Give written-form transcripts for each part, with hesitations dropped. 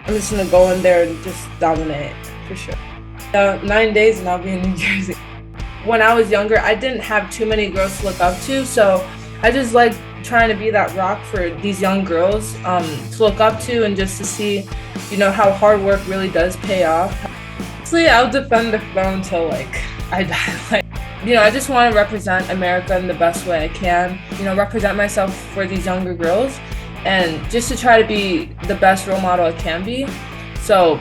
I'm just gonna go in there and just dominate for sure. 9 days and I'll be in New Jersey. When I was younger, I didn't have too many girls to look up to, so I just like trying to be that rock for these young girls to look up to and just to see, how hard work really does pay off. Honestly, I'll defend the throne until I die. I just want to represent America in the best way I can. Represent myself for these younger girls, and just to try to be the best role model I can be. So,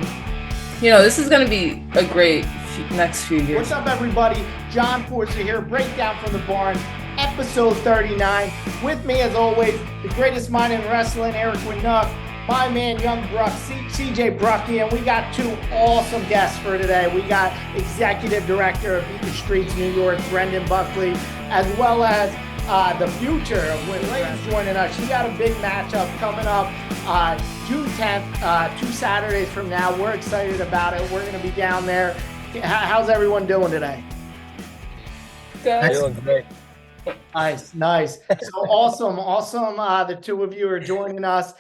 this is going to be a great next few years. What's up, everybody? Jon Forster here, Breakdown from the Barn, episode 39. With me, as always, the greatest mind in wrestling, Erik Wnuck, my man, young CJ Brucki, and we got two awesome guests for today. We got Executive Director of Beat the Streets New York, Buckley, as well as the future of Win Lane's joining us. She got a big matchup coming up June 10th, 2 Saturdays from now. We're excited about it. We're going to be down there. How's everyone doing today? Good. Doing great. Nice. So awesome. The two of you are joining us.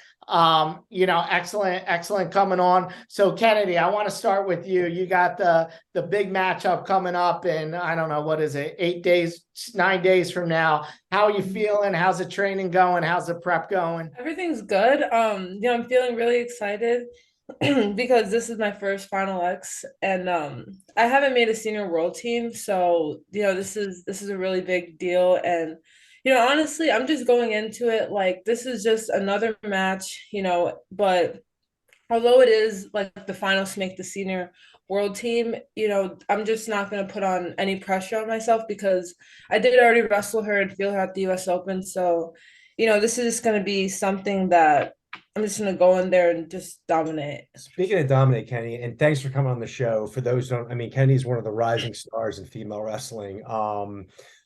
Excellent coming on. So Kennedy, I want to start with you. You got the big matchup coming up in, I don't know, what is it, 9 days from now. How are you feeling? How's the training going? How's the prep going? Everything's good. I'm feeling really excited because this is my first Final X, and I haven't made a senior world team, so this is a really big deal. And honestly, I'm just going into it like this is just another match, but although it is like the finals to make the senior world team, I'm just not going to put on any pressure on myself because I did already wrestle her and feel her at the US Open. So, this is just going to be something that I'm just going to go in there and just dominate. Speaking of dominate, Kenny, and thanks for coming on the show. For those who don't, Kenny's one of the rising stars in female wrestling.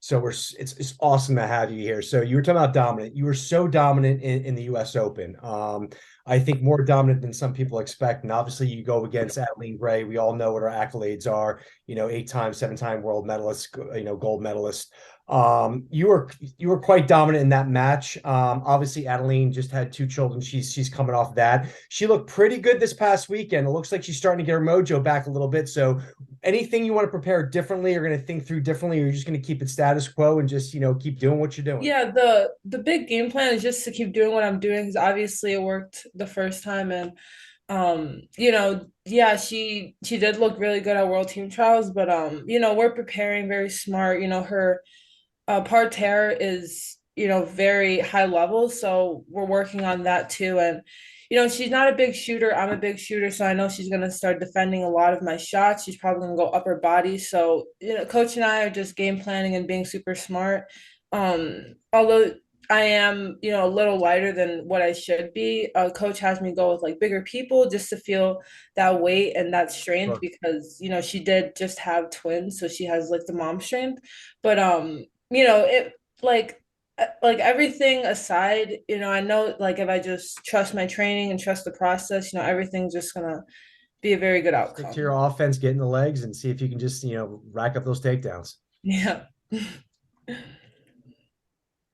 So it's awesome to have you here. So you were talking about dominant. You were so dominant in the US Open. I think more dominant than some people expect. And obviously you go against Adeline Gray. We all know what her accolades are, 8-time, 7-time world medalist, gold medalist. You were quite dominant in that match. Obviously Adeline just had 2 children. She's coming off that. She looked pretty good this past weekend. It looks like she's starting to get her mojo back a little bit. So anything you want to prepare differently or going to think through differently, or you're just going to keep it status quo and just, keep doing what you're doing? Yeah, the big game plan is just to keep doing what I'm doing because obviously it worked the first time. And yeah, she did look really good at World Team Trials, but we're preparing very smart. Her parterre is very high level, so we're working on that too. And she's not a big shooter, I'm a big shooter, so I know she's going to start defending a lot of my shots. She's probably going to go upper body. So coach and I are just game planning and being super smart. Although I am a little lighter than what I should be, coach has me go with like bigger people just to feel that weight and that strength. Sure. Because she did just have twins, so she has like the mom strength. But it like everything aside, I know like if I just trust my training and trust the process, everything's just gonna be a very good outcome. Stick to your offense, get in the legs, and see if you can just rack up those takedowns. Yeah.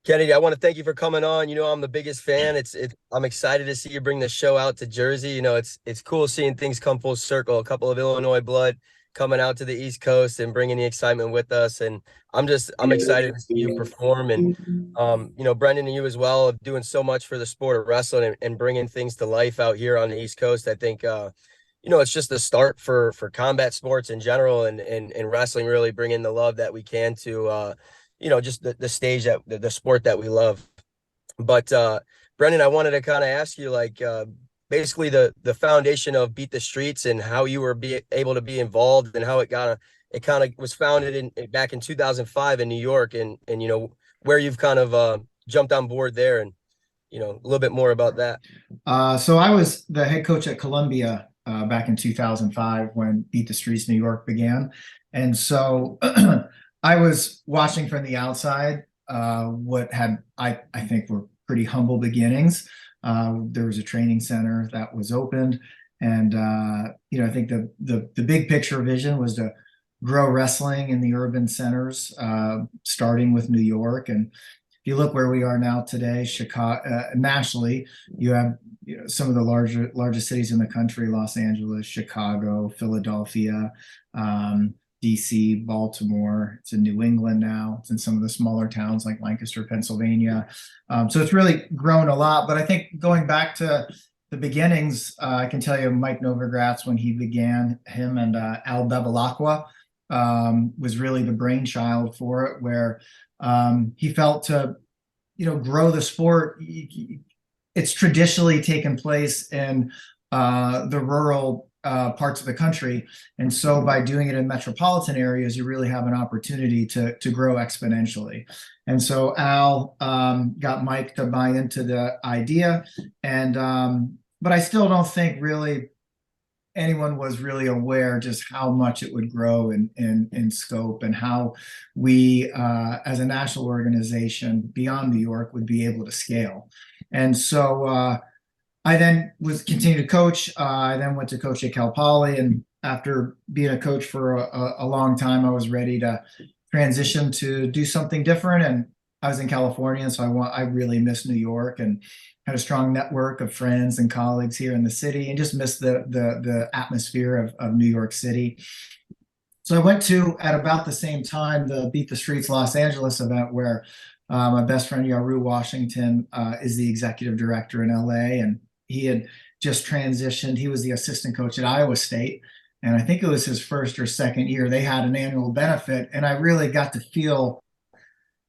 Kennedy, I want to thank you for coming on. I'm the biggest fan. I'm excited to see you bring the show out to Jersey. It's cool seeing things come full circle. A couple of Illinois blood coming out to the East Coast and bringing the excitement with us. And I'm excited to see you perform. And, Brendan and you as well, doing so much for the sport of wrestling and bringing things to life out here on the East Coast. I think, it's just the start for combat sports in general and wrestling, really bringing the love that we can to, just the stage that the sport that we love. But, Brendan, I wanted to kind of ask you, basically the foundation of Beat the Streets and how you were able to be involved and how it kind of was founded back in 2005 in New York and where you've kind of jumped on board there and a little bit more about that. So I was the head coach at Columbia back in 2005 when Beat the Streets New York began, and so I was watching from the outside what had I think were pretty humble beginnings. There was a training center that was opened, and I think the big picture vision was to grow wrestling in the urban centers, starting with New York. And you look where we are now today, Chicago, nationally, you have some of the largest cities in the country: Los Angeles, Chicago, Philadelphia, DC, Baltimore. It's in New England now. It's in some of the smaller towns like Lancaster, Pennsylvania. So it's really grown a lot. But I think going back to the beginnings, I can tell you Mike Novogratz, when he began, him and Al Bevilacqua was really the brainchild for it, where he felt to, grow the sport. It's traditionally taken place in the rural parts of the country. And so by doing it in metropolitan areas, you really have an opportunity to grow exponentially. And so Al got Mike to buy into the idea. And but I still don't think really anyone was really aware just how much it would grow in scope, and how we as a national organization beyond New York would be able to scale. And so I then was continued to coach. I then went to coach at Cal Poly, and after being a coach for a long time, I was ready to transition to do something different. And I was in California, and so I really missed New York, and had a strong network of friends and colleagues here in the city, and just missed the atmosphere of New York City. So I went to, at about the same time, the Beat the Streets Los Angeles event, where my best friend Yaru Washington is the executive director in LA, and he had just transitioned. He was the assistant coach at Iowa State, and I think it was his first or second year. They had an annual benefit, and I really got to feel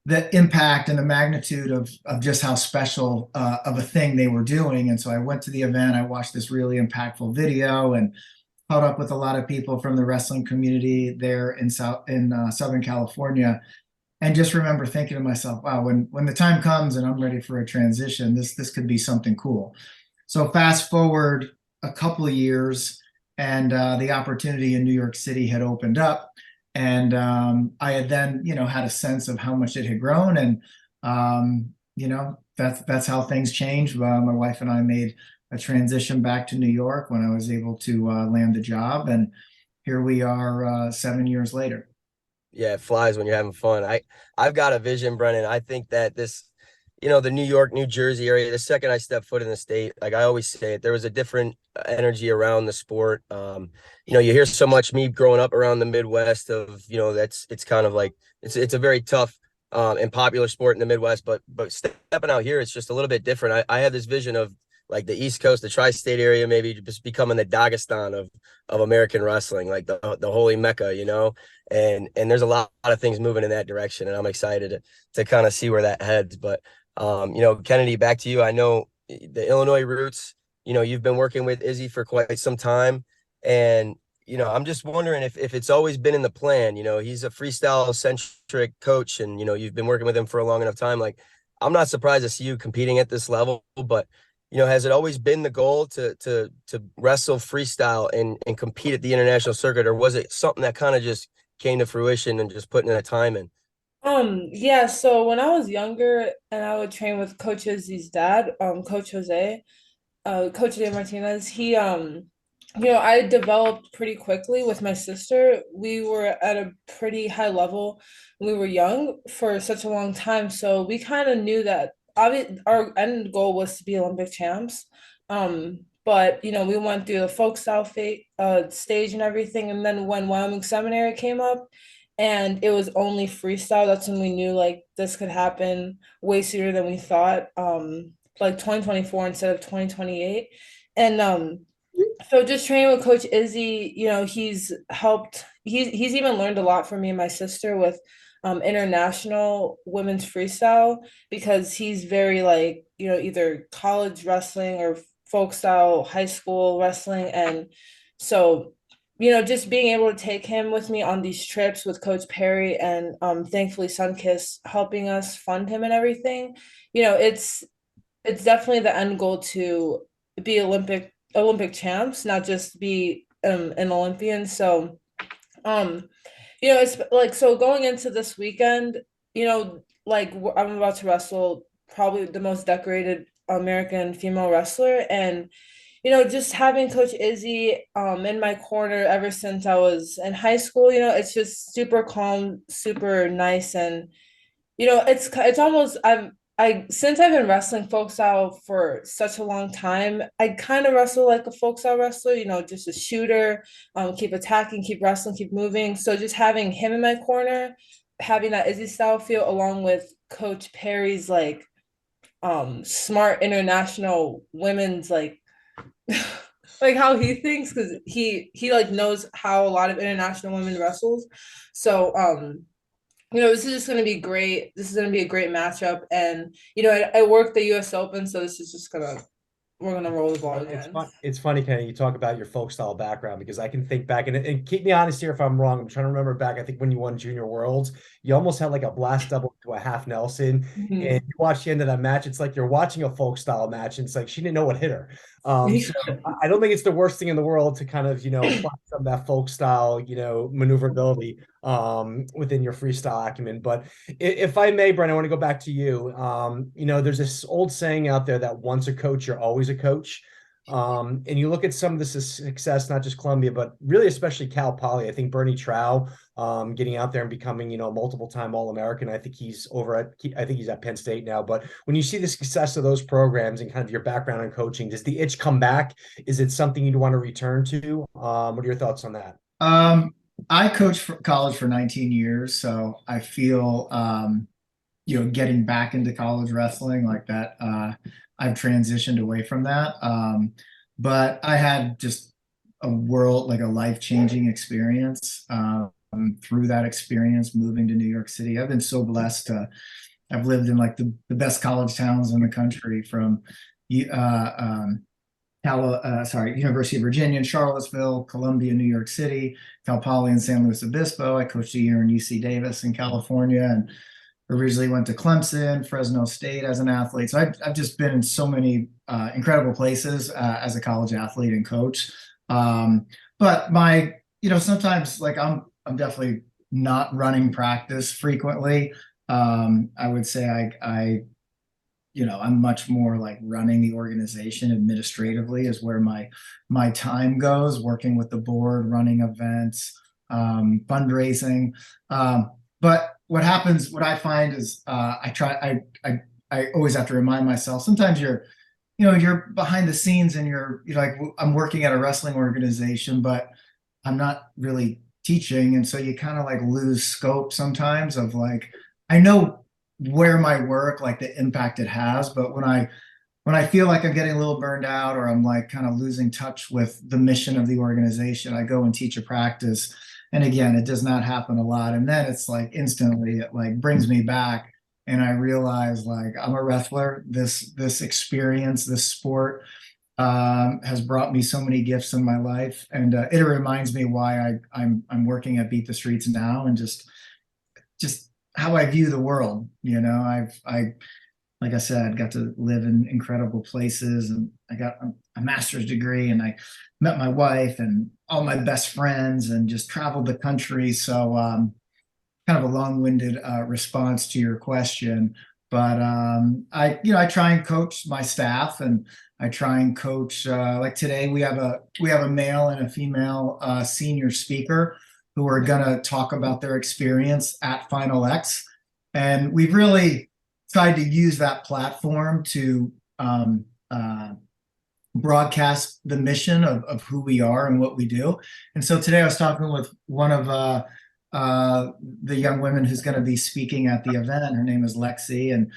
the impact and the magnitude of just how special of a thing they were doing. And so I went to the event. I watched this really impactful video and caught up with a lot of people from the wrestling community there in Southern California. And just remember thinking to myself, wow, when the time comes and I'm ready for a transition, this could be something cool. So fast forward a couple of years, and the opportunity in New York City had opened up. And I had then, had a sense of how much it had grown. And, that's how things changed. My wife and I made a transition back to New York when I was able to land the job. And here we are 7 years later. Yeah, it flies when you're having fun. I've got a vision, Brennan. I think that this, the New York, New Jersey area, the second I step foot in the state, like I always say it, there was a different energy around the sport. You hear so much, me growing up around the Midwest, of, it's kind of like, it's a very tough and popular sport in the Midwest, but stepping out here, it's just a little bit different. I have this vision of like the East Coast, the tri-state area, maybe just becoming the Dagestan of American wrestling, like the holy Mecca, and there's a lot of things moving in that direction, and I'm excited to kind of see where that heads. But Kennedy, back to you. I know the Illinois roots, you've been working with Izzy for quite some time, and I'm just wondering if it's always been in the plan. He's a freestyle centric coach, and you've been working with him for a long enough time. Like, I'm not surprised to see you competing at this level, but has it always been the goal to wrestle freestyle and compete at the international circuit, or was it something that kind of just came to fruition and just putting in a time in? Yeah, so when I was younger and I would train with Coach Izzy's dad, Coach Jose Martinez, he I developed pretty quickly with my sister. We were at a pretty high level when we were young for such a long time. So we kind of knew that our end goal was to be Olympic champs. But we went through the folk style stage and everything. And then when Wyoming Seminary came up and it was only freestyle, that's when we knew like this could happen way sooner than we thought. Like 2024 instead of 2028. And so just training with Coach Izzy, he's even learned a lot from me and my sister with international women's freestyle, because he's very like, either college wrestling or folk style high school wrestling. And so, just being able to take him with me on these trips with Coach Perry, and thankfully Sunkist helping us fund him and everything, it's definitely the end goal to be Olympic champs, not just be an Olympian. So it's like, so going into this weekend, like I'm about to wrestle probably the most decorated American female wrestler, and just having Coach Izzy in my corner ever since I was in high school, it's just super calm, super nice, and It's almost I since I've been wrestling folk style for such a long time, I kind of wrestle like a folk style wrestler, just a shooter, keep attacking, keep wrestling, keep moving. So just having him in my corner, having that Izzy style feel along with Coach Perry's like smart international women's like like how he thinks because he like knows how a lot of international women wrestles. So this is just going to be great. This is going to be a great matchup. And, I worked the US Open, so this is just we're going to roll the ball It's again. fun. It's funny, Kenny, you talk about your folk style background because I can think back and keep me honest here if I'm wrong. I'm trying to remember back. I think when you won Junior Worlds, you almost had like a blast double to a half Nelson. And Mhm. you watch the end of that match, it's like you're watching a folk style match. And it's like she didn't know what hit her. So I don't think it's the worst thing in the world to kind of, apply some of that folk style, maneuverability within your freestyle acumen. But if I may, Brent, I want to go back to you. There's this old saying out there that once a coach, you're always a coach. And you look at some of the success, not just Columbia, but really especially Cal Poly. I think Bernie Trow, getting out there and becoming, multiple-time All-American. I think he's at Penn State now. But when you see the success of those programs and kind of your background in coaching, does the itch come back? Is it something you'd want to return to? What are your thoughts on that? I coached for college for 19 years, so I feel getting back into college wrestling like that. I've transitioned away from that. But I had just a life-changing experience through that experience, moving to New York City. I've been so blessed to, I've lived in like the best college towns in the country from, University of Virginia in Charlottesville, Columbia, New York City, Cal Poly in San Luis Obispo. I coached a year in UC Davis in California, and originally went to Clemson, Fresno State as an athlete. So I've just been in so many incredible places as a college athlete and coach. But sometimes like I'm definitely not running practice frequently. I would say I'm much more like running the organization administratively is where my time goes, working with the board, running events, fundraising. But what I find is I always have to remind myself, sometimes you're behind the scenes and you're like, I'm working at a wrestling organization, but I'm not really teaching. And so you kind of like lose scope sometimes of like, I know where my work, like the impact it has, but when I feel like I'm getting a little burned out or I'm like kind of losing touch with the mission of the organization, I go and teach a practice. And again, it does not happen a lot. And then it's like instantly it like brings me back and I realize like I'm a wrestler. This experience, this sport has brought me so many gifts in my life. And it reminds me why I'm working at Beat the Streets now and just how I view the world. I like I said, got to live in incredible places and I got a master's degree and I met my wife and all my best friends and just traveled the country. So kind of a long-winded response to your question, but I try and coach my staff and I try and coach like today we have a male and a female senior speaker who are going to talk about their experience at Final X. And we've really tried to use that platform to broadcast the mission of who we are and what we do. And so today I was talking with one of the young women who's going to be speaking at the event. Her name is Lexi. And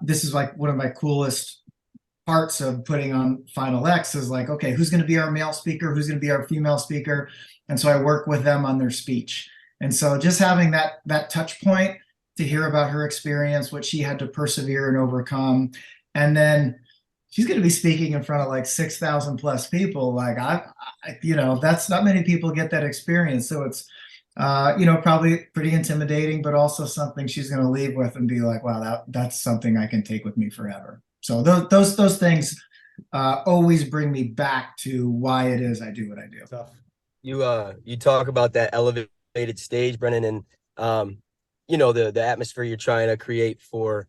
this is like one of my coolest parts of putting on Final X is like, okay, who's going to be our male speaker? Who's going to be our female speaker? And so I work with them on their speech. And so just having that touch point to hear about her experience, what she had to persevere and overcome. And then she's going to be speaking in front of like 6,000 plus people. Like that's not many people get that experience. So it's, probably pretty intimidating, but also something she's going to leave with and be like, wow, that's something I can take with me forever. So those things always bring me back to why it is I do what I do. Tough. You talk about that elevated stage, Brennan, and the atmosphere you're trying to create for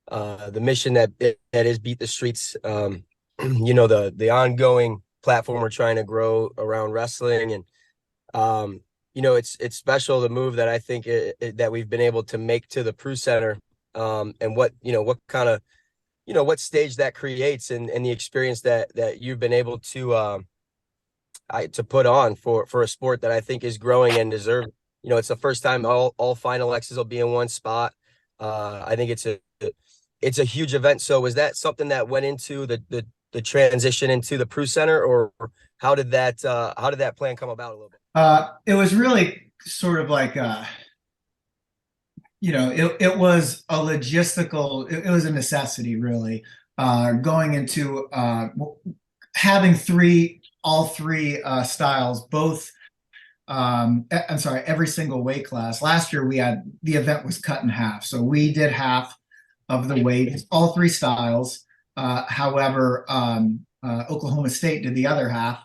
the mission that is Beat the Streets. The ongoing platform we're trying to grow around wrestling, and it's special, the move that I think that we've been able to make to the Pru Center, and what kind of, what stage that creates, and the experience that you've been able to put on for a sport that I think is growing and deserving. It's the first time all Final X's will be in one spot. I think it's a huge event. So was that something that went into the transition into the Pru Center, or how did that plan come about a little bit? It was really sort of like it was a logistical, it was a necessity really, going into having all three styles, both I'm sorry, every single weight class. Last year the event was cut in half. So we did half of the weight, all three styles. However, Oklahoma State did the other half.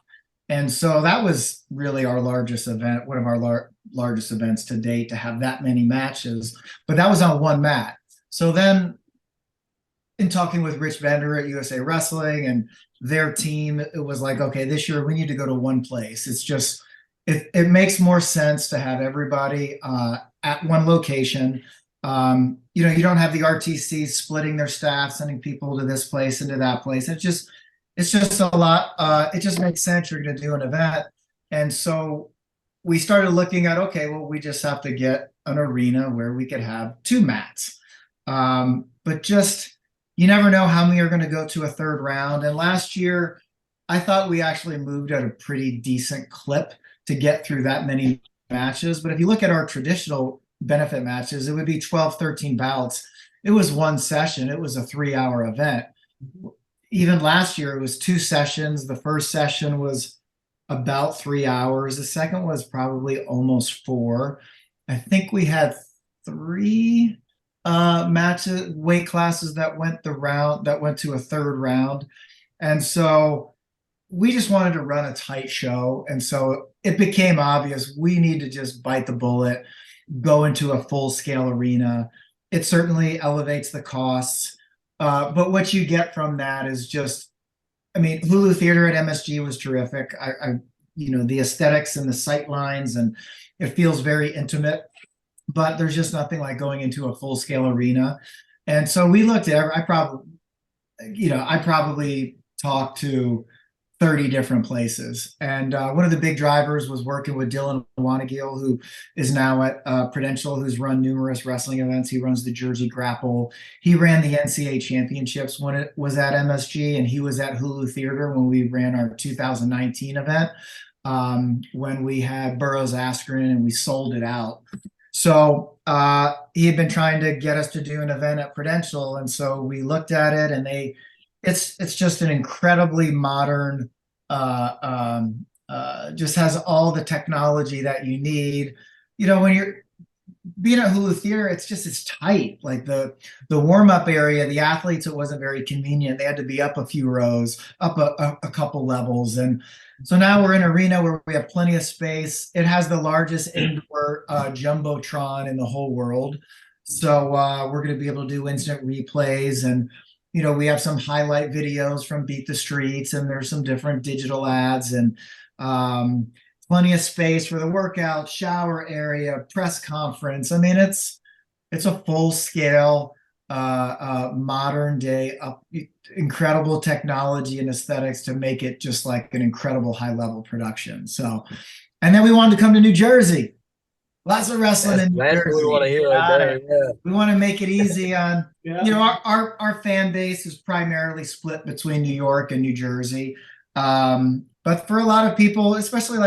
And so that was really our largest event, one of our largest events to date, to have that many matches. But that was on one mat. So then in talking with Rich Bender at USA Wrestling and their team, it was like, okay, this year we need to go to one place. It's just, it makes more sense to have everybody at one location. You don't have the RTC splitting their staff, sending people to this place and to that place. It's just a lot. It just makes sense. You're going to do an event. And so we started looking at, okay, well, we just have to get an arena where we could have two mats. But just, you never know how many are going to go to a third round. And last year, I thought we actually moved at a pretty decent clip to get through that many matches. But if you look at our traditional benefit matches, it would be 12, 13 bouts. It was one session. It was a 3-hour event. Even last year, it was 2 sessions. The first session was about 3 hours. The second was probably almost 4. I think we had 3 matches, weight classes that went to a third round. And so we just wanted to run a tight show. And so it became obvious we need to just bite the bullet, go into a full-scale arena. It certainly elevates the costs. But what you get from that is just, Hulu Theater at MSG was terrific. The aesthetics and the sight lines, and it feels very intimate, but there's just nothing like going into a full-scale arena. And so we looked at, I probably talked to 30 different places. And one of the big drivers was working with Dylan Wanagil, who is now at Prudential, who's run numerous wrestling events. He runs the Jersey Grapple. He ran the NCAA championships when it was at MSG, and he was at Hulu Theater when we ran our 2019 event, when we had Burroughs Askren and we sold it out. So he had been trying to get us to do an event at Prudential. And so we looked at it, and it's just an incredibly modern, just has all the technology that you need. When you're being at Hulu Theater, it's tight. Like the warm-up area, the athletes, it wasn't very convenient. They had to be up a few rows, up a couple levels. And so now we're in an arena where we have plenty of space. It has the largest indoor jumbotron in the whole world. So we're going to be able to do instant replays, and we have some highlight videos from Beat the Streets, and there's some different digital ads, and plenty of space for the workout, shower area, press conference. It's a full scale, modern day, incredible technology and aesthetics to make it just like an incredible high level production. So, and then we wanted to come to New Jersey. Lots of wrestling in New Jersey. We want to hear right there. Yeah. We want to make it easy on, our fan base is primarily split between New York and New Jersey. But for a lot of people, especially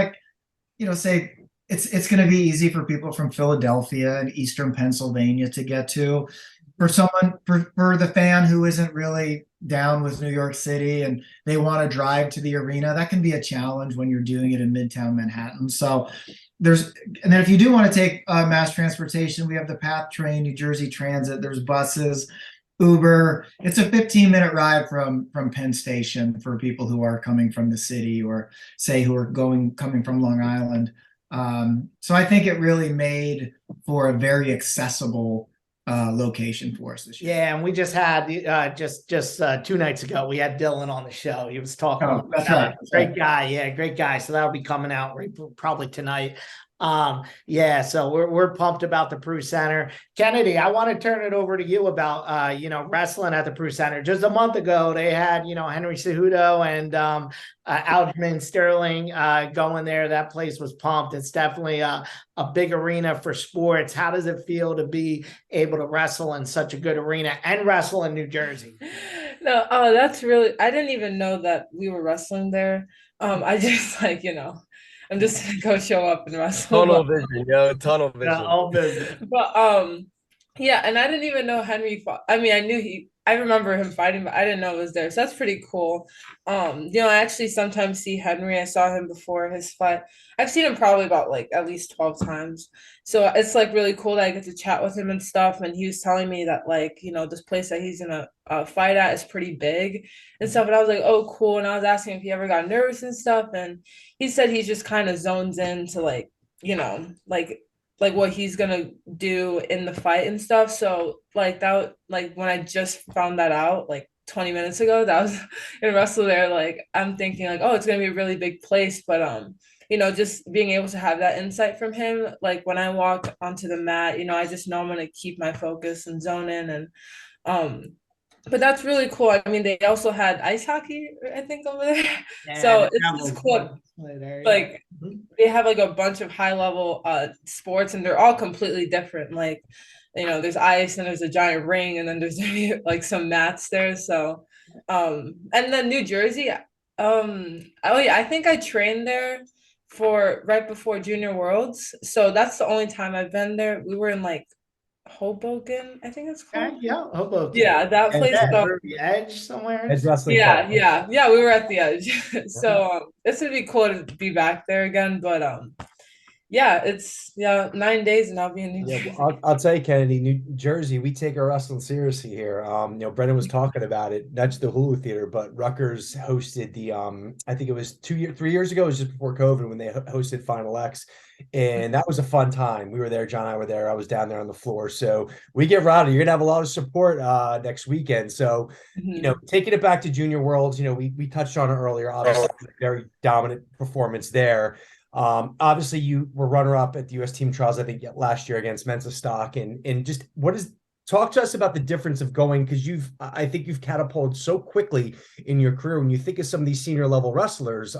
say it's going to be easy for people from Philadelphia and Eastern Pennsylvania to get to. For the fan who isn't really down with New York City and they want to drive to the arena, that can be a challenge when you're doing it in Midtown Manhattan. So and then if you do want to take mass transportation, we have the PATH train, New Jersey Transit, there's buses, Uber. It's a 15-minute ride from Penn Station for people who are coming from the city, or say who are coming from Long Island. So I think it really made for a very accessible location for us this year. Yeah, and we just had just 2 nights ago, we had Dylan on the show. He was talking. Oh, that's right. Great guy. Yeah, great guy. So that'll be coming out probably tonight. Yeah, so we're pumped about the Pru Center. Kennedy, I want to turn it over to you about wrestling at the Pru Center. Just a month ago, they had Henry Cejudo and Aljamain Sterling going there. That place was pumped. It's definitely a big arena for sports. How does it feel to be able to wrestle in such a good arena and wrestle in New Jersey? No, oh, that's really, I didn't even know that we were wrestling there. I just like, I'm just gonna go show up and wrestle. Tunnel vision, tunnel Yeah, vision. all business. But yeah, and I didn't even know Henry fought. I mean, I remember him fighting, but I didn't know it was there. So that's pretty cool. I actually sometimes see Henry. I saw him before his fight. I've seen him probably about like at least 12 times. So it's like really cool that I get to chat with him and stuff. And he was telling me that like, this place that he's gonna fight at is pretty big and stuff. And I was like, oh, cool. And I was asking if he ever got nervous and stuff. And he said he just kind of zones into like what he's gonna do in the fight and stuff. So like that, like when I just found that out, like 20 minutes ago, that was in Wrestle there. Like I'm thinking like, oh, it's gonna be a really big place, but just being able to have that insight from him, like when I walk onto the mat, I just know I'm gonna keep my focus and zone in and um but that's really cool. I mean, they also had ice hockey, I think, over there. Yeah, So it's just cool. there, Like yeah. they have like a bunch of high level sports and they're all completely different. Like, there's ice and there's a giant ring and then there's like some mats there. So and then New Jersey, oh yeah, I think I trained there for right before Junior Worlds. So that's the only time I've been there. We were in like Hoboken, I think it's Okay, called. yeah, Hoboken. Yeah, that And place. the Edge somewhere. Edge Wrestling Yeah, Club. yeah, we were at the Edge. So this would be cool to be back there again. But yeah, it's 9 days and I'll be in New Yeah, Jersey. I'll tell you, Kennedy, New Jersey, we take our wrestling seriously here. Brendan was talking about it, not just the Hulu Theater, but Rutgers hosted the I think it was 3 years ago, it was just before COVID when they hosted Final X. And that was a fun time. We were there, John and I were there. I was down there on the floor. So we get rowdy. You're gonna have a lot of support next weekend. So, taking it back to Junior Worlds, we touched on it earlier, obviously very dominant performance there. Obviously you were runner up at the US team trials, I think last year against Mensa Stock and just talk to us about the difference of going, because I think you've catapulted so quickly in your career. When you think of some of these senior level wrestlers,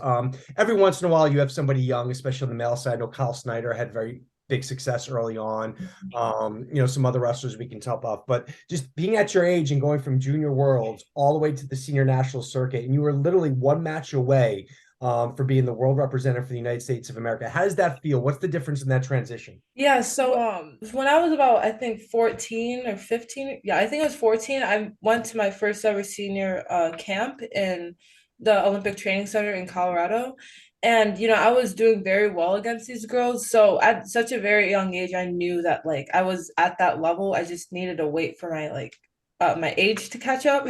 every once in a while you have somebody young, especially on the male side. I know Kyle Snyder had very big success early on. Some other wrestlers we can top off, but just being at your age and going from Junior Worlds all the way to the senior national circuit, and you were literally one match away for being the world representative for the United States of America. How does that feel? What's the difference in that transition? Yeah, so when I was about I think 14 or 15, yeah, I think it was 14, I went to my first ever senior camp in the Olympic Training Center in Colorado. And I was doing very well against these girls. So at such a very young age, I knew that like I was at that level. I just needed to wait for my age to catch up.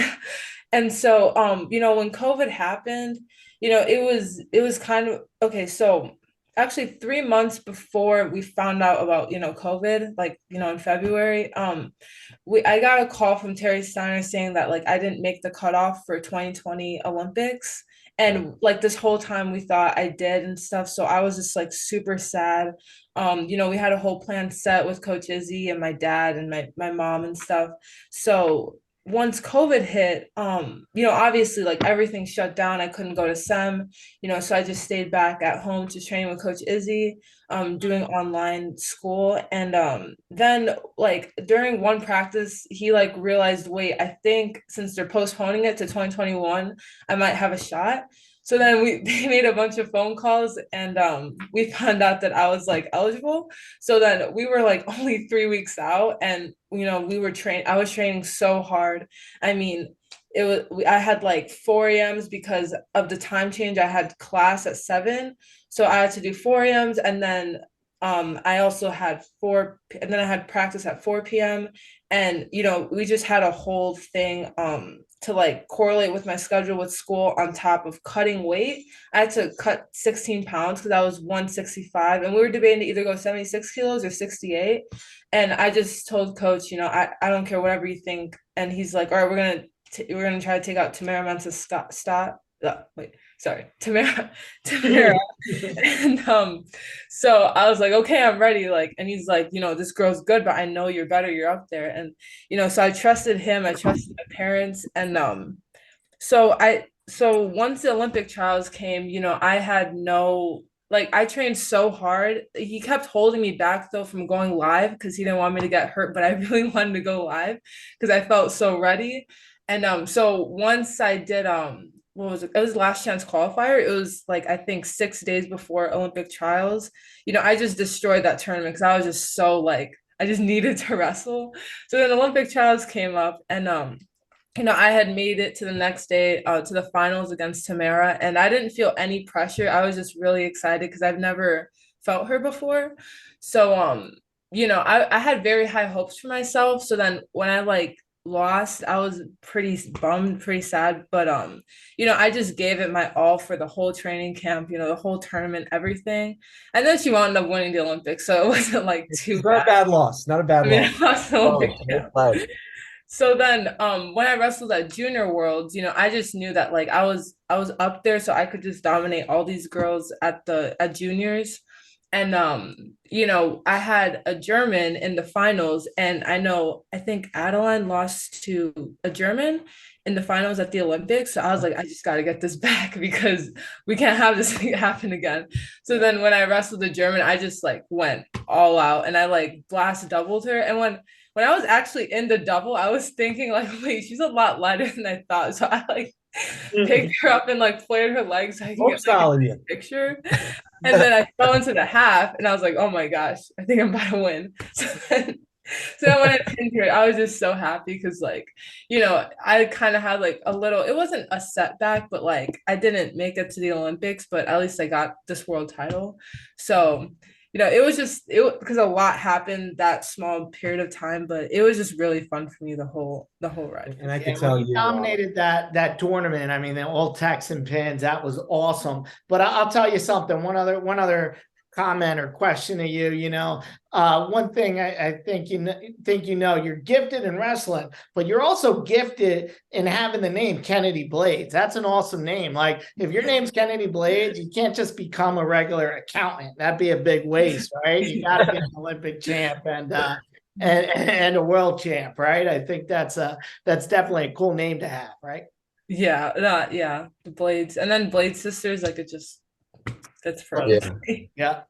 And so when COVID happened, it was kind of okay. So actually 3 months before we found out about COVID, like in February, I got a call from Terry Steiner saying that like I didn't make the cutoff for 2020 Olympics. And like this whole time we thought I did and stuff. So I was just like super sad. We had a whole plan set with Coach Izzy and my dad and my mom and stuff. So once COVID hit, obviously like everything shut down. I couldn't go to SEM, so I just stayed back at home to train with Coach Izzy, doing online school. And then like during one practice, he like realized, wait, I think since they're postponing it to 2021, I might have a shot. So then they made a bunch of phone calls and we found out that I was like eligible. So then we were like only 3 weeks out and I was training so hard. I mean, I had like 4 a.m.s because of the time change. I had class at 7. So I had to do 4 a.m.s and then I also had and then I had practice at 4 p.m. And we just had a whole thing to like correlate with my schedule with school on top of cutting weight. I had to cut 16 pounds because I was 165 and we were debating to either go 76 kilos or 68. And I just told coach, I don't care whatever you think. And he's like, all right, we're gonna try to take out Tamara Mensah Tamara. And so I was like, okay, I'm ready. Like, and he's like, this girl's good, but I know you're better. You're up there. And so I trusted him. I trusted my parents. And so once the Olympic trials came, I had no like I trained so hard. He kept holding me back though from going live because he didn't want me to get hurt, but I really wanted to go live because I felt so ready. And so once I did what was it? It was last chance qualifier. It was like I think 6 days before Olympic trials. I just destroyed that tournament because I was just so like I just needed to wrestle. So then Olympic trials came up and I had made it to the next day to the finals against Tamara, and I didn't feel any pressure. I was just really excited because I've never felt her before. So, I had very high hopes for myself. So then when I like lost, I was pretty bummed, pretty sad. But, I just gave it my all for the whole training camp, the whole tournament, everything. And then she wound up winning the Olympics. So it wasn't like too It's not bad. a bad loss. Not a bad I mean, loss. I lost the Olympic camp. Fine. So then when I wrestled at Junior Worlds, I just knew that like I was up there so I could just dominate all these girls at juniors. And I had a German in the finals and I think Adeline lost to a German in the finals at the Olympics. So I was like, I just gotta get this back because we can't have this thing happen again. So then when I wrestled the German, I just like went all out and I like blast doubled her. And when I was actually in the double, I was thinking like, wait, she's a lot lighter than I thought. So I like picked her up and like flared her legs so I can get like, a picture. And then I fell into the half and I was like, oh my gosh, I think I'm about to win. So then when I pinned her, I was just so happy because like, I kind of had like a little, it wasn't a setback, but like I didn't make it to the Olympics, but at least I got this world title. So it was just because a lot happened that small period of time, but it was just really fun for me the whole ride. And I can tell you dominated that tournament. I mean, all Texan pins. That was awesome. But I'll tell you something. One other comment or question to you. One thing I think you're gifted in wrestling, but you're also gifted in having the name Kennedy Blades. That's an awesome name. Like if your name's Kennedy Blades, you can't just become a regular accountant. That'd be a big waste, right? You got to be an Olympic champ and a world champ, right? I think that's definitely a cool name to have, right? Yeah, the Blades, and then Blade Sisters, like it just that's for yeah.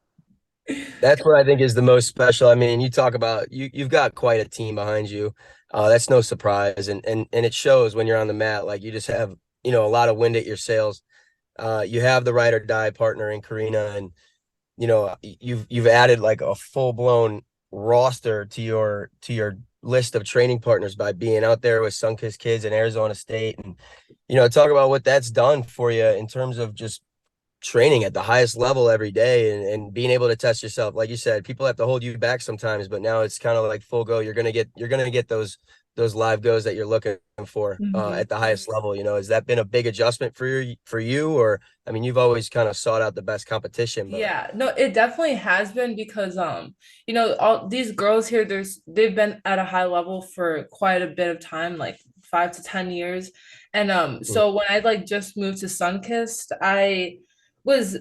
That's what I think is the most special. I mean, you talk about you've got quite a team behind you. That's no surprise, and it shows when you're on the mat. Like you just have a lot of wind at your sails. You have the ride or die partner in Karina, and you've added like a full blown roster to your list of training partners by being out there with Sunkist Kids in Arizona State, and talk about what that's done for you in terms of just training at the highest level every day and being able to test yourself. Like you said, people have to hold you back sometimes, but now it's kind of like full go. You're gonna get those live goes that you're looking for at the highest level. Has that been a big adjustment for you, or I mean, you've always kind of sought out the best competition? But... Yeah, no, it definitely has been because all these girls here, they've been at a high level for quite a bit of time, like 5 to 10 years. And so when I like just moved to Sunkist, I was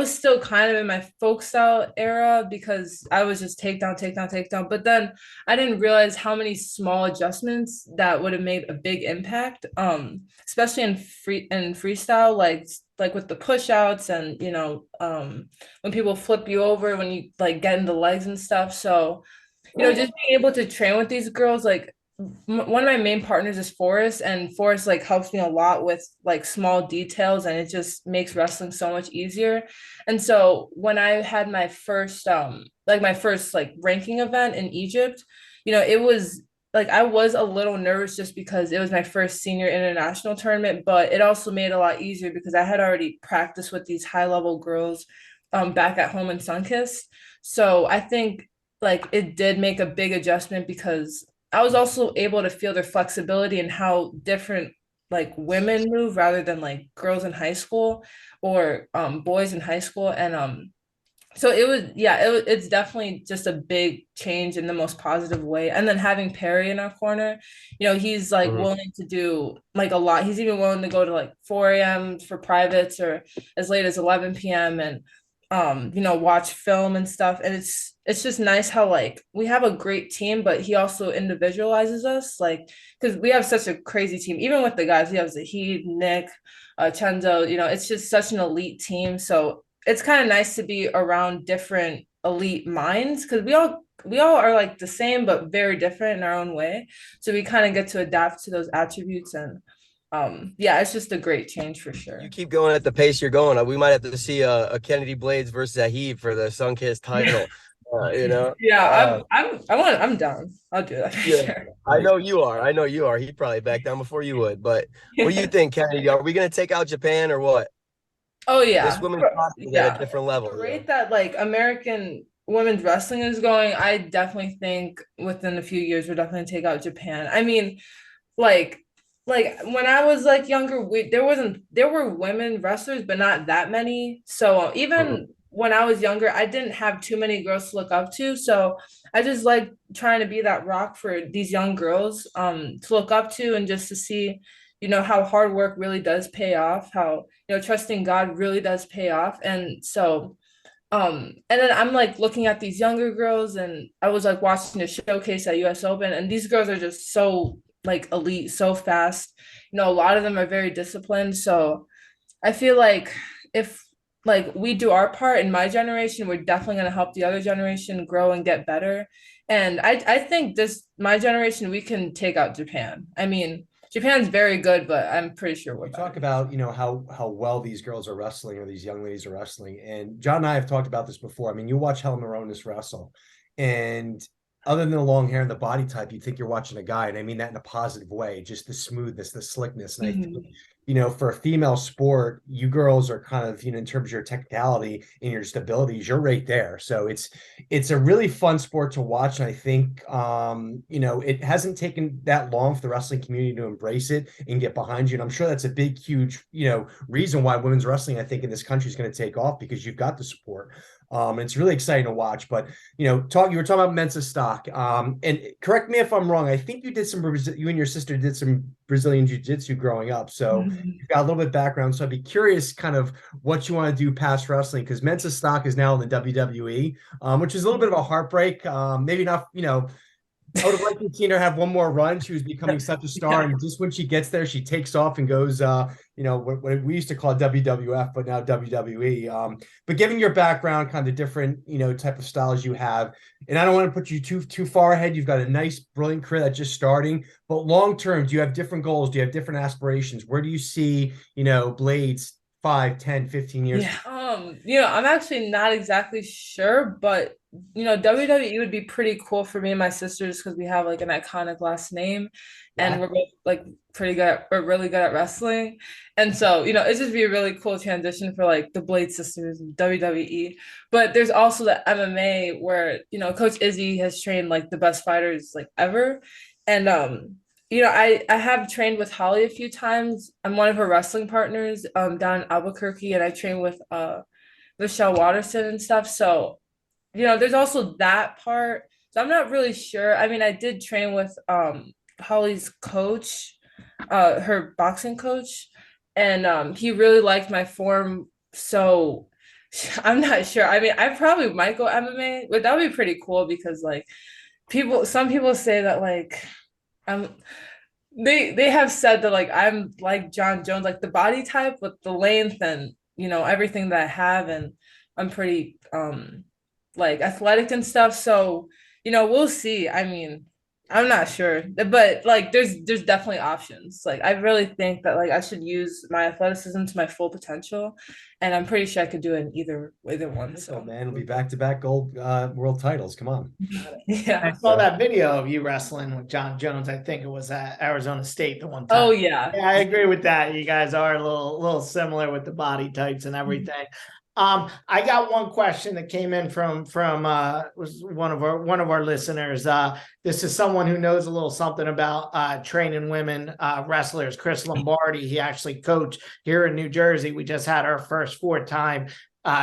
still kind of in my folk style era because I was just takedown, takedown, takedown. But then I didn't realize how many small adjustments that would have made a big impact. Especially in freestyle, like with the push outs and when people flip you over when you like get in the legs and stuff. So, just being able to train with these girls, like one of my main partners is Forrest, and Forrest like helps me a lot with like small details, and it just makes wrestling so much easier. And so when I had my first like ranking event in Egypt, it was like I was a little nervous just because it was my first senior international tournament, but it also made it a lot easier because I had already practiced with these high level girls back at home in Sunkist. So I think like it did make a big adjustment because I was also able to feel their flexibility and how different like women move rather than like girls in high school or boys in high school. And So it was, yeah, it's definitely just a big change in the most positive way. And then having Perry in our corner, he's like Mhm. willing to do like a lot. He's even willing to go to like 4 a.m. for privates or as late as 11 p.m. and watch film and stuff. And it's just nice how like we have a great team, but he also individualizes us, like because we have such a crazy team. Even with the guys, we have Zahid, Nick, Chenzo, it's just such an elite team. So it's kind of nice to be around different elite minds because we all are like the same but very different in our own way. So we kind of get to adapt to those attributes and yeah, it's just a great change for sure. You keep going at the pace you're going. We might have to see a Kennedy Blades versus Zahid for the Sunkist title. Yeah, I'm down. I'll do that for Yeah, sure. I know you are. I know you are. He'd probably back down before you would. But what do you think, Kennedy? Are we going to take out Japan or what? Oh This yeah. women's boxing is at a Yeah. different level. The rate that like American women's wrestling is going, I definitely think within a few years we're definitely take out Japan. I mean, like when I was like younger, there were women wrestlers, but not that many. So Mhm. even when I was younger, I didn't have too many girls to look up to. So I just like trying to be that rock for these young girls to look up to and just to see, how hard work really does pay off, how trusting God really does pay off. And so and then I'm like looking at these younger girls and I was like watching a showcase at US Open and these girls are just so like elite, so fast. A lot of them are very disciplined. So I feel like if like we do our part in my generation, we're definitely gonna help the other generation grow and get better. And I think this my generation, we can take out Japan. I mean, Japan's very good, but I'm pretty sure we're We talk better. about, how well these girls are wrestling or these young ladies are wrestling. And John and I have talked about this before. I mean, you watch Helen Moronis wrestle, and other than the long hair and the body type, you think you're watching a guy. And I mean that in a positive way, just the smoothness, the slickness. And I think, Mhm. for a female sport, you girls are kind of, in terms of your technicality and your stabilities, you're right there. So it's a really fun sport to watch. And I think it hasn't taken that long for the wrestling community to embrace it and get behind you. And I'm sure that's a big, huge, reason why women's wrestling, I think, in this country is going to take off because you've got the support. It's really exciting to watch. But you were talking about Mensa stock. And correct me if I'm wrong. I think you and your sister did some Brazilian jiu-jitsu growing up. So you've got a little bit of background. So I'd be curious kind of what you want to do past wrestling because Mensa stock is now in the WWE, which is a little bit of a heartbreak. Maybe not, I would have liked to have seen her have one more run. She was becoming such a star, Yeah. and just when she gets there, she takes off and goes, what we used to call WWF, but now WWE. But given your background, kind of the different, type of styles you have, and I don't want to put you too far ahead. You've got a nice, brilliant career that's just starting, but long term, do you have different goals? Do you have different aspirations? Where do you see, Blades 5, 10, 15 years? Yeah. I'm actually not exactly sure, but WWE would be pretty cool for me and my sisters because we have like an iconic last name and Yeah. we're both like we're really good at wrestling. And so, it'd just be a really cool transition for like the Blade sisters and WWE. But there's also the MMA where, Coach Izzy has trained like the best fighters like ever. And I have trained with Holly a few times. I'm one of her wrestling partners down in Albuquerque, and I train with Michelle Watterson and stuff. So, there's also that part. So I'm not really sure. I mean, I did train with Holly's coach, her boxing coach, and he really liked my form. So I'm not sure. I mean, I probably might go MMA, but that would be pretty cool because like some people say that like I'm they have said that like I'm like John Jones, like the body type with the length and everything that I have, and I'm pretty like athletic and stuff. So we'll see. I mean, I'm not sure, but like there's definitely options. Like I really think that like I should use my athleticism to my full potential, and I'm pretty sure I could do it in either one. So So man, it'll be back-to-back gold world titles. Come on. I yeah. saw that video of you wrestling with John Jones. I think it was at Arizona State the one time. Oh yeah. Yeah, I agree with that. You guys are a little similar with the body types and everything. I got one question that came in from was one of our listeners. This is someone who knows a little something about training women wrestlers. Chris Lombardi. He actually coached here in New Jersey. We just had our first 4-time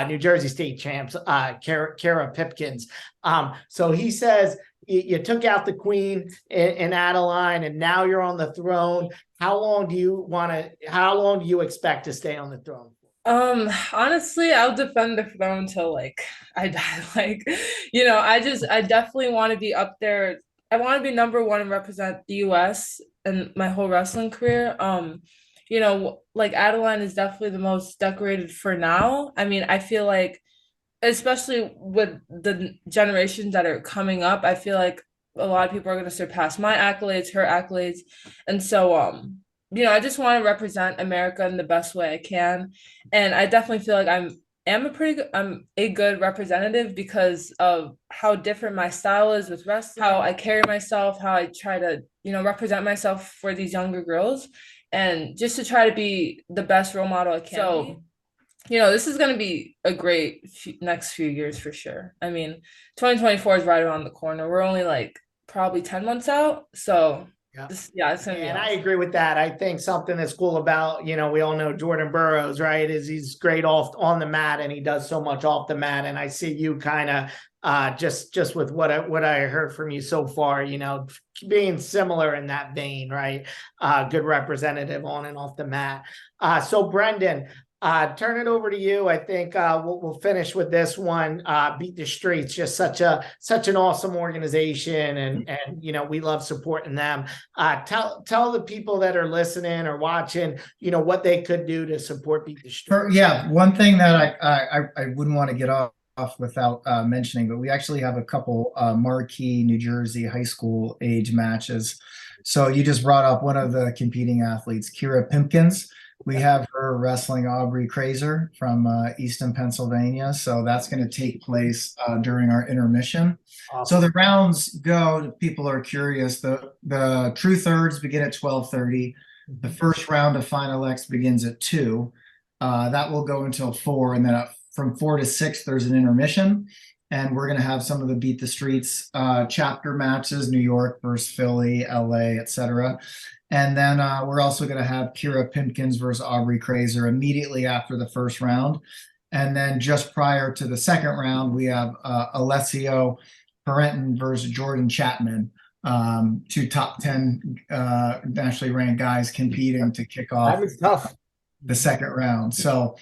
New Jersey state champs, Kara Pipkins. So he says you took out the queen in Adeline, and now you're on the throne. How long do you expect to stay on the throne? Honestly, I'll defend the throne till like I die. Like, I definitely want to be up there. I want to be number one and represent the US and my whole wrestling career. Like Adeline is definitely the most decorated for now. I mean, I feel like, especially with the generations that are coming up, I feel like a lot of people are going to surpass my accolades, her accolades. And so, I just want to represent America in the best way I can. And I definitely feel like I'm a good representative because of how different my style is with wrestling, how I carry myself, how I try to, represent myself for these younger girls, and just to try to be the best role model I can. So, this is going to be a great next few years for sure. I mean, 2024 is right around the corner. We're only like probably 10 months out. So it's going to be and awesome. I agree with that. I think something that's cool about, we all know Jordan Burroughs, right, is he's great on the mat, and he does so much off the mat. And I see you kind of just with what I heard from you so far, being similar in that vein, right? Good representative on and off the mat. So Brendan, turn it over to you. I think we'll finish with this one. Beat the Streets, just such an awesome organization, and we love supporting them. Tell the people that are listening or watching, what they could do to support Beat the Streets. One thing that I wouldn't want to get off without mentioning, but we actually have a couple marquee New Jersey high school age matches. So you just brought up one of the competing athletes, Kira Pipkins. We have her wrestling Aubrey Krazer from Easton, Pennsylvania. So that's going to take place during our intermission. Awesome. So the rounds go, people are curious. The true thirds begin at 12:30. The first round of Final X begins at 2. That will go until 4. And then from 4 to 6, there's an intermission. And we're going to have some of the Beat the Streets chapter matches, New York versus Philly, LA, etc. And then we're also going to have Kira Pipkins versus Aubrey Krazer immediately after the first round. And then just prior to the second round, we have Alessio Parenton versus Jordan Chapman, 2 top 10 nationally ranked guys competing to kick off That was tough. The second round. So,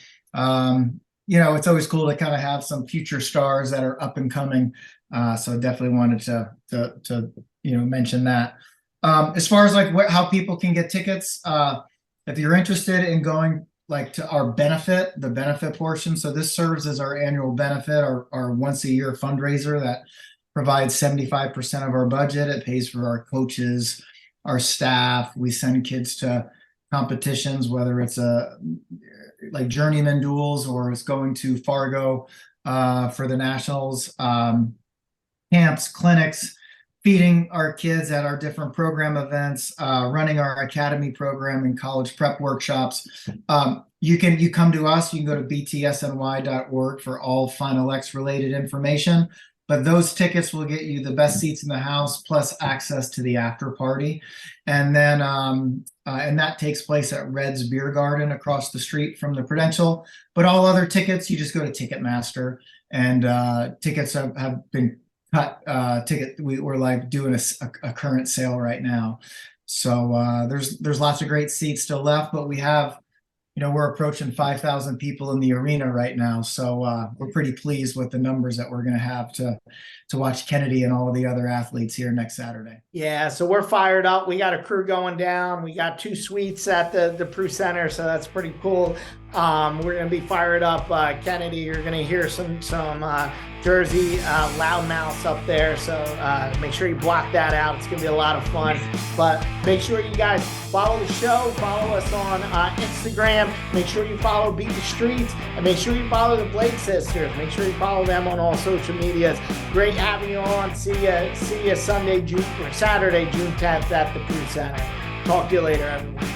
it's always cool to kind of have some future stars that are up and coming. So definitely wanted to mention that. As far as how people can get tickets, if you're interested in going to our the benefit portion. So this serves as our annual benefit, our once a year fundraiser that provides 75% of our budget. It pays for our coaches, our staff. We send kids to competitions, whether it's like journeyman duels or it's going to Fargo for the nationals, camps, clinics, feeding our kids at our different program events, running our academy program and college prep workshops. You come to us, you can go to btsny.org for all Final X related information. But those tickets will get you the best seats in the house plus access to the after party. And then and that takes place at Red's Beer Garden across the street from the Prudential. But all other tickets, you just go to Ticketmaster, and tickets have been cut. We're doing a current sale right now. So there's lots of great seats still left, but we have, we're approaching 5,000 people in the arena right now. So we're pretty pleased with the numbers that we're going to have to watch Kennedy and all of the other athletes here next Saturday. Yeah, so we're fired up. We got a crew going down. We got 2 suites at the Pru Center, so that's pretty cool. We're going to be fired up. Kennedy, you're going to hear some Jersey loudmouths up there, so make sure you block that out. It's going to be a lot of fun. But make sure you guys follow the show, follow us on Instagram. Make sure you follow Beat the Streets, and make sure you follow the Blake Sisters. Make sure you follow them on all social medias. Great having you on. See you Saturday, June 10th at the Pru Center. Talk to you later, everyone.